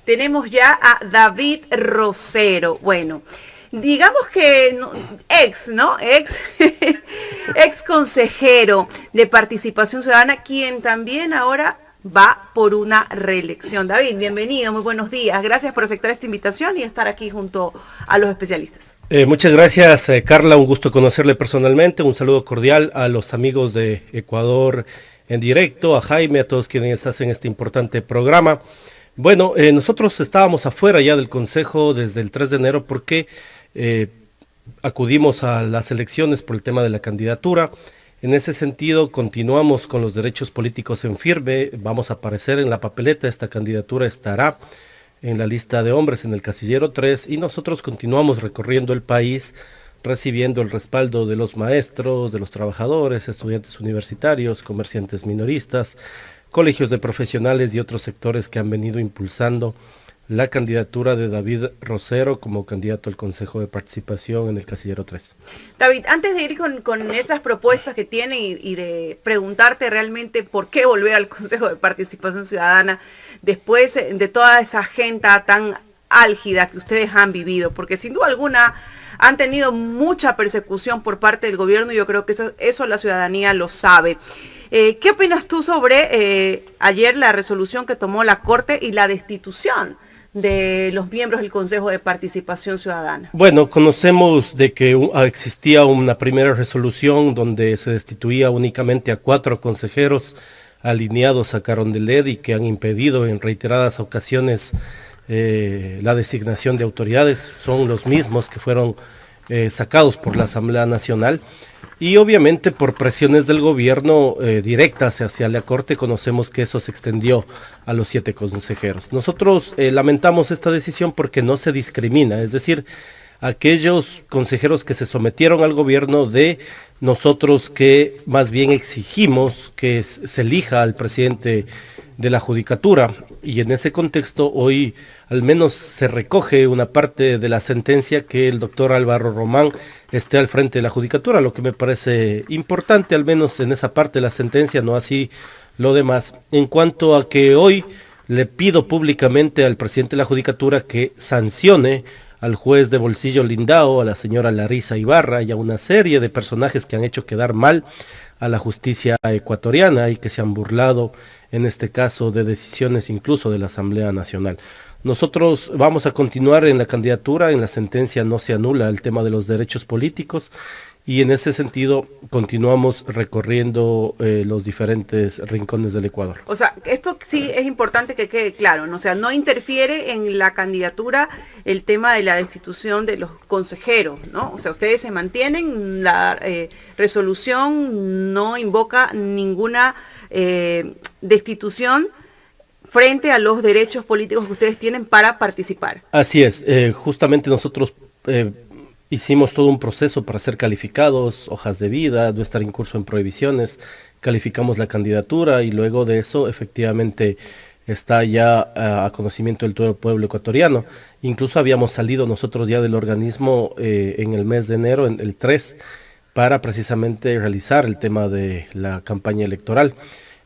tenemos ya a David Rosero. Bueno, digamos que ex consejero de Participación Ciudadana, quien también ahora va por una reelección. David, bienvenido, muy buenos días. Gracias por aceptar esta invitación y estar aquí junto a los especialistas. Muchas gracias, Carla, un gusto conocerle personalmente, un saludo cordial a los amigos de Ecuador en directo, a Jaime, a todos quienes hacen este importante programa. Bueno, nosotros estábamos afuera ya del Consejo desde el 3 de enero porque acudimos a las elecciones por el tema de la candidatura. En ese sentido, continuamos con los derechos políticos en firme, vamos a aparecer en la papeleta, esta candidatura estará en la lista de hombres en el casillero 3 y nosotros continuamos recorriendo el país recibiendo el respaldo de los maestros, de los trabajadores, estudiantes universitarios, comerciantes minoristas, colegios de profesionales y otros sectores que han venido impulsando la candidatura de David Rosero como candidato al Consejo de Participación en el casillero 3. David, antes de ir con esas propuestas que tiene y de preguntarte realmente por qué volver al Consejo de Participación Ciudadana después de toda esa agenda tan álgida que ustedes han vivido, porque sin duda alguna han tenido mucha persecución por parte del gobierno y yo creo que eso la ciudadanía lo sabe. ¿Qué opinas tú sobre ayer la resolución que tomó la Corte y la destitución de los miembros del Consejo de Participación Ciudadana? Bueno, conocemos de que existía una primera resolución donde se destituía únicamente a 4 consejeros alineados a Carondelet y que han impedido en reiteradas ocasiones la designación de autoridades. Son los mismos que fueron sacados por la Asamblea Nacional. Y obviamente por presiones del gobierno directas hacia la Corte conocemos que eso se extendió a los 7 consejeros. Nosotros lamentamos esta decisión porque no se discrimina, es decir, aquellos consejeros que se sometieron al gobierno de nosotros que más bien exigimos que se elija al presidente de la Judicatura y en ese contexto hoy al menos se recoge una parte de la sentencia que el doctor Álvaro Román esté al frente de la Judicatura, lo que me parece importante, al menos en esa parte de la sentencia, no así lo demás. En cuanto a que hoy le pido públicamente al presidente de la Judicatura que sancione al juez de Bolsillo Lindao, a la señora Larisa Ibarra y a una serie de personajes que han hecho quedar mal a la justicia ecuatoriana y que se han burlado en este caso de decisiones incluso de la Asamblea Nacional. Nosotros vamos a continuar en la candidatura, en la sentencia no se anula el tema de los derechos políticos y en ese sentido continuamos recorriendo los diferentes rincones del Ecuador. O sea, esto sí es importante que quede claro, ¿no? O sea, no interfiere en la candidatura el tema de la destitución de los consejeros, ¿no? O sea, ustedes se mantienen, la resolución no invoca ninguna destitución frente a los derechos políticos que ustedes tienen para participar. Así es, justamente nosotros hicimos todo un proceso para ser calificados, hojas de vida, no estar incurso en prohibiciones, calificamos la candidatura y luego de eso efectivamente está ya a conocimiento del todo el pueblo ecuatoriano. Incluso habíamos salido nosotros ya del organismo en el mes de enero, en el 3, para precisamente realizar el tema de la campaña electoral.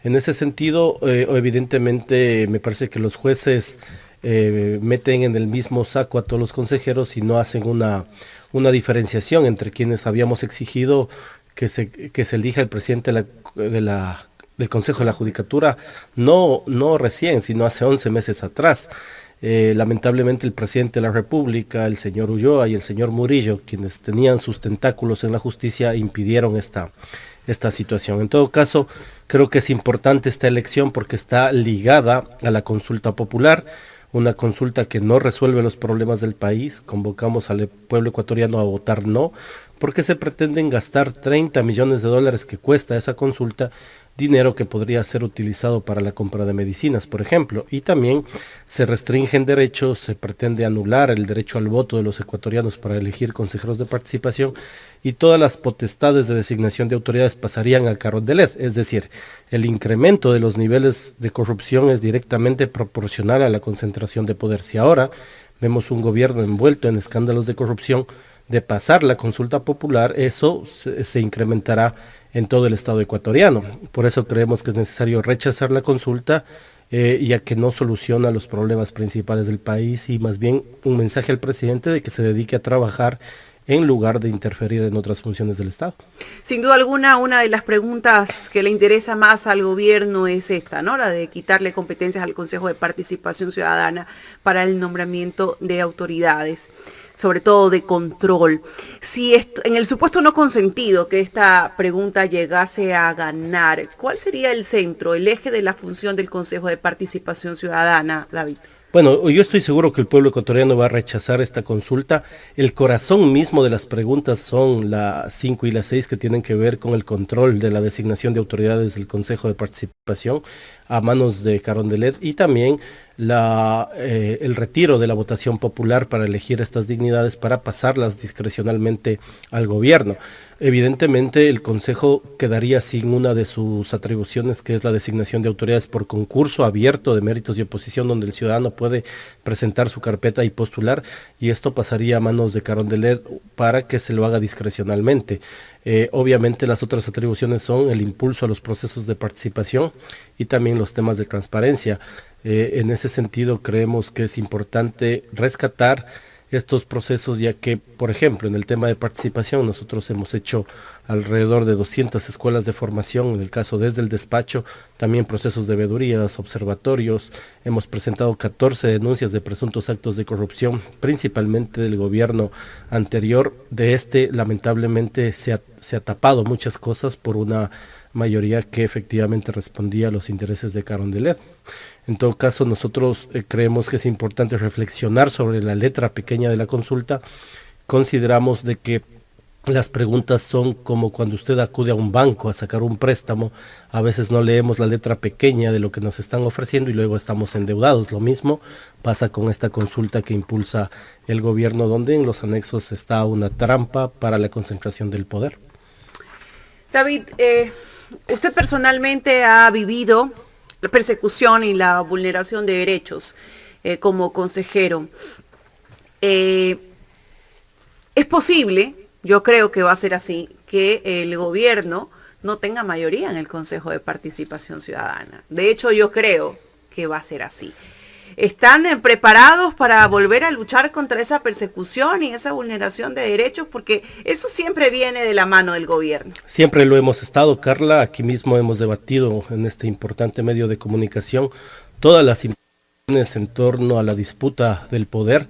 En ese sentido, evidentemente me parece que los jueces meten en el mismo saco a todos los consejeros y no hacen una diferenciación entre quienes habíamos exigido que se elija el presidente del Consejo de la Judicatura, no recién, sino hace 11 meses atrás. Lamentablemente el presidente de la República, el señor Ulloa y el señor Murillo, quienes tenían sus tentáculos en la justicia, impidieron esta situación. En todo caso, creo que es importante esta elección porque está ligada a la consulta popular, una consulta que no resuelve los problemas del país. Convocamos al pueblo ecuatoriano a votar no, porque se pretenden gastar 30 millones de dólares que cuesta esa consulta, dinero que podría ser utilizado para la compra de medicinas, por ejemplo, y también se restringen derechos, se pretende anular el derecho al voto de los ecuatorianos para elegir consejeros de participación y todas las potestades de designación de autoridades pasarían a Carondelet, es decir, el incremento de los niveles de corrupción es directamente proporcional a la concentración de poder. Si ahora vemos un gobierno envuelto en escándalos de corrupción, de pasar la consulta popular, eso se incrementará en todo el estado ecuatoriano. Por eso creemos que es necesario rechazar la consulta, ya que no soluciona los problemas principales del país, y más bien un mensaje al presidente de que se dedique a trabajar en lugar de interferir en otras funciones del Estado. Sin duda alguna, una de las preguntas que le interesa más al gobierno es esta, ¿no? La de quitarle competencias al Consejo de Participación Ciudadana para el nombramiento de autoridades, sobre todo de control. Si esto, en el supuesto no consentido que esta pregunta llegase a ganar, ¿cuál sería el centro, el eje de la función del Consejo de Participación Ciudadana, David? Bueno, yo estoy seguro que el pueblo ecuatoriano va a rechazar esta consulta. El corazón mismo de las preguntas son la 5 y la 6, que tienen que ver con el control de la designación de autoridades del Consejo de Participación a manos de Carondelet, y también el retiro de la votación popular para elegir estas dignidades para pasarlas discrecionalmente al gobierno. Evidentemente el Consejo quedaría sin una de sus atribuciones, que es la designación de autoridades por concurso abierto de méritos y oposición, donde el ciudadano puede presentar su carpeta y postular, y esto pasaría a manos de Carondelet para que se lo haga discrecionalmente. Obviamente las otras atribuciones son el impulso a los procesos de participación y también los temas de transparencia. En ese sentido creemos que es importante rescatar estos procesos, ya que, por ejemplo, en el tema de participación nosotros hemos hecho alrededor de 200 escuelas de formación, en el caso desde el despacho, también procesos de veedurías, observatorios. Hemos presentado 14 denuncias de presuntos actos de corrupción, principalmente del gobierno anterior. De lamentablemente se ha tapado muchas cosas por una mayoría que efectivamente respondía a los intereses de Carondelet. En todo caso, nosotros creemos que es importante reflexionar sobre la letra pequeña de la consulta. Consideramos de que las preguntas son como cuando usted acude a un banco a sacar un préstamo. A veces no leemos la letra pequeña de lo que nos están ofreciendo y luego estamos endeudados. Lo mismo pasa con esta consulta que impulsa el gobierno, donde en los anexos está una trampa para la concentración del poder. David, usted personalmente ha vivido la persecución y la vulneración de derechos como consejero. Es posible, yo creo que va a ser así, que el gobierno no tenga mayoría en el Consejo de Participación Ciudadana. De hecho, yo creo que va a ser así. ¿Están preparados para volver a luchar contra esa persecución y esa vulneración de derechos? Porque eso siempre viene de la mano del gobierno. Siempre lo hemos estado, Carla. Aquí mismo hemos debatido en este importante medio de comunicación todas las implicaciones en torno a la disputa del poder,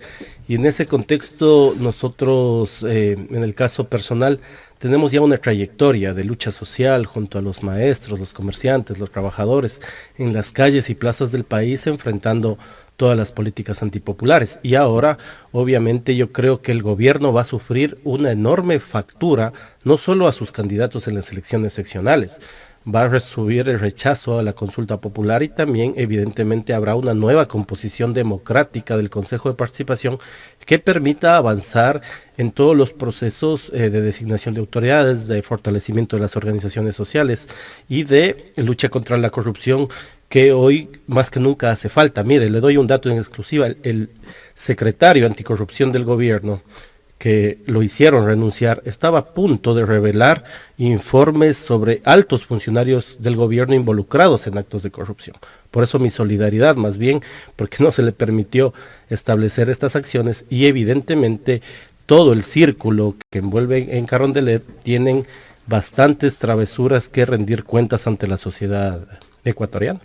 y en ese contexto nosotros, en el caso personal, tenemos ya una trayectoria de lucha social junto a los maestros, los comerciantes, los trabajadores, en las calles y plazas del país, enfrentando todas las políticas antipopulares. Y ahora, obviamente, yo creo que el gobierno va a sufrir una enorme factura, no solo a sus candidatos en las elecciones seccionales, va a recibir el rechazo a la consulta popular, y también evidentemente habrá una nueva composición democrática del Consejo de Participación que permita avanzar en todos los procesos de designación de autoridades, de fortalecimiento de las organizaciones sociales y de lucha contra la corrupción, que hoy más que nunca hace falta. Mire, le doy un dato en exclusiva: el secretario anticorrupción del gobierno, que lo hicieron renunciar, estaba a punto de revelar informes sobre altos funcionarios del gobierno involucrados en actos de corrupción. Por eso mi solidaridad, más bien, porque no se le permitió establecer estas acciones, y evidentemente todo el círculo que envuelve en Carondelet tienen bastantes travesuras que rendir cuentas ante la sociedad ecuatoriana.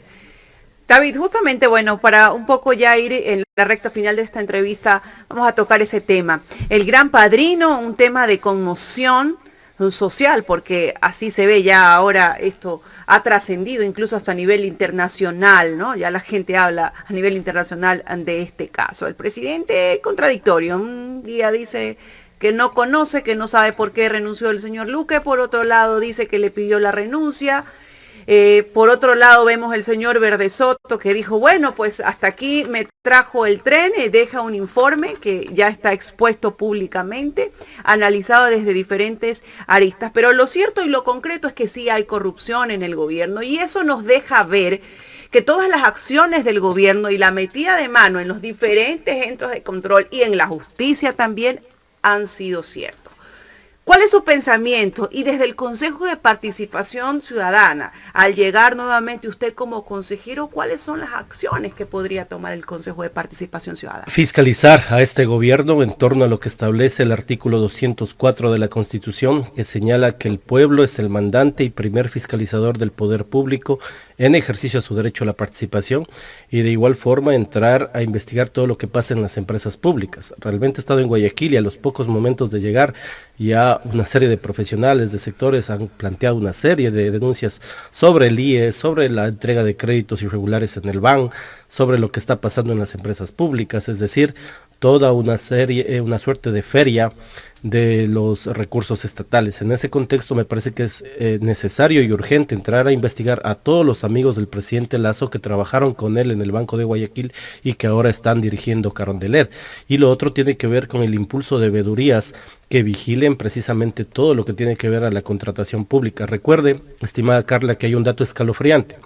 David, justamente, bueno, para un poco ya ir en la recta final de esta entrevista, vamos a tocar ese tema. El Gran Padrino, un tema de conmoción social, porque así se ve ya ahora, esto ha trascendido incluso hasta a nivel internacional, ¿no? Ya la gente habla a nivel internacional de este caso. El presidente contradictorio, un día dice que no conoce, que no sabe por qué renunció el señor Luque, por otro lado dice que le pidió la renuncia. Por otro lado vemos el señor Verde Soto, que dijo, bueno, pues hasta aquí me trajo el tren, deja un informe que ya está expuesto públicamente, analizado desde diferentes aristas. Pero lo cierto y lo concreto es que sí hay corrupción en el gobierno, y eso nos deja ver que todas las acciones del gobierno y la metida de mano en los diferentes centros de control y en la justicia también han sido ciertos. ¿Cuál es su pensamiento? Y desde el Consejo de Participación Ciudadana, al llegar nuevamente usted como consejero, ¿cuáles son las acciones que podría tomar el Consejo de Participación Ciudadana? Fiscalizar a este gobierno en torno a lo que establece el artículo 204 de la Constitución, que señala que el pueblo es el mandante y primer fiscalizador del poder público en ejercicio de su derecho a la participación, y de igual forma entrar a investigar todo lo que pasa en las empresas públicas. Realmente he estado en Guayaquil y a los pocos momentos de llegar ya una serie de profesionales de sectores han planteado una serie de denuncias sobre el IE, sobre la entrega de créditos irregulares en el BAN, sobre lo que está pasando en las empresas públicas, es decir, toda una serie, una suerte de feria de los recursos estatales. En ese contexto me parece que es necesario y urgente entrar a investigar a todos los amigos del presidente Lazo que trabajaron con él en el Banco de Guayaquil y que ahora están dirigiendo Carondelet. Y lo otro tiene que ver con el impulso de veedurías que vigilen precisamente todo lo que tiene que ver a la contratación pública. Recuerde, estimada Carla, que hay un dato escalofriante.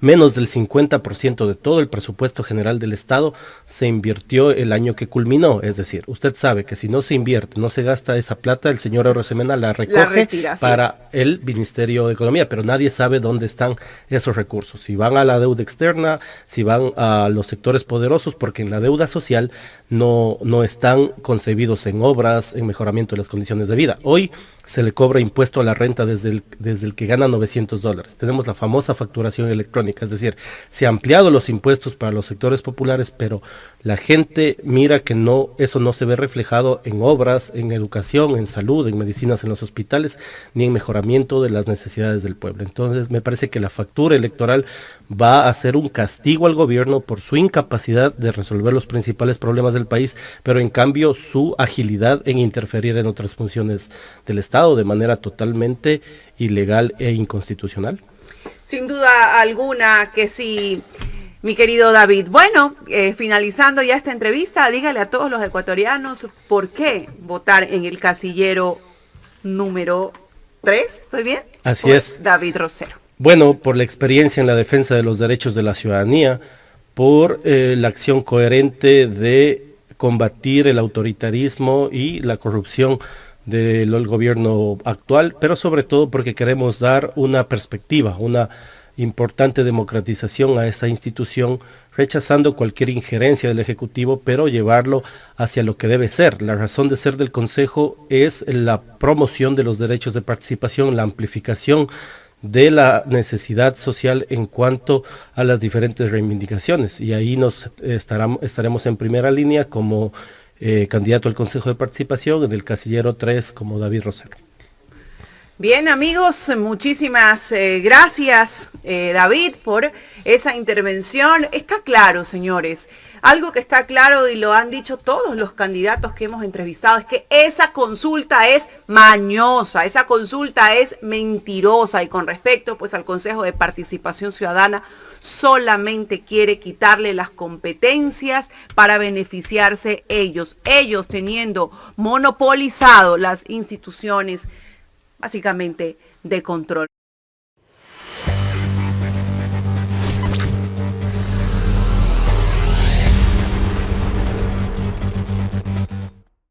Menos del 50% de todo el presupuesto general del Estado se invirtió el año que culminó. Es decir, usted sabe que si no se invierte, no se gasta esa plata, el señor Arosemena la recoge para el Ministerio de Economía, pero nadie sabe dónde están esos recursos. Si van a la deuda externa, si van a los sectores poderosos, porque en la deuda social no están concebidos en obras, en mejoramiento de las condiciones de vida. Hoy se le cobra impuesto a la renta desde el que gana $900. Tenemos la famosa facturación electrónica, es decir, se han ampliado los impuestos para los sectores populares, pero la gente mira que eso no se ve reflejado en obras, en educación, en salud, en medicinas en los hospitales, ni en mejoramiento de las necesidades del pueblo. Entonces me parece que la factura electoral va a ser un castigo al gobierno por su incapacidad de resolver los principales problemas del país, pero en cambio su agilidad en interferir en otras funciones del Estado de manera totalmente ilegal e inconstitucional. Sin duda alguna que sí, mi querido David. Bueno, finalizando ya esta entrevista, dígale a todos los ecuatorianos por qué votar en el casillero número 3, ¿estoy bien? Así es. David Rosero. Bueno, por la experiencia en la defensa de los derechos de la ciudadanía, por la acción coherente de combatir el autoritarismo y la corrupción del gobierno actual, pero sobre todo porque queremos dar una perspectiva, una importante democratización a esta institución, rechazando cualquier injerencia del Ejecutivo, pero llevarlo hacia lo que debe ser. La razón de ser del Consejo es la promoción de los derechos de participación, la amplificación de la necesidad social en cuanto a las diferentes reivindicaciones, y ahí estaremos en primera línea como candidato al Consejo de Participación, en el casillero 3 como David Rosero. Bien, amigos, muchísimas gracias, David, por esa intervención. Está claro, señores, algo que está claro y lo han dicho todos los candidatos que hemos entrevistado, es que esa consulta es mañosa, esa consulta es mentirosa, y con respecto pues al Consejo de Participación Ciudadana, solamente quiere quitarle las competencias para beneficiarse ellos teniendo monopolizado las instituciones básicamente de control.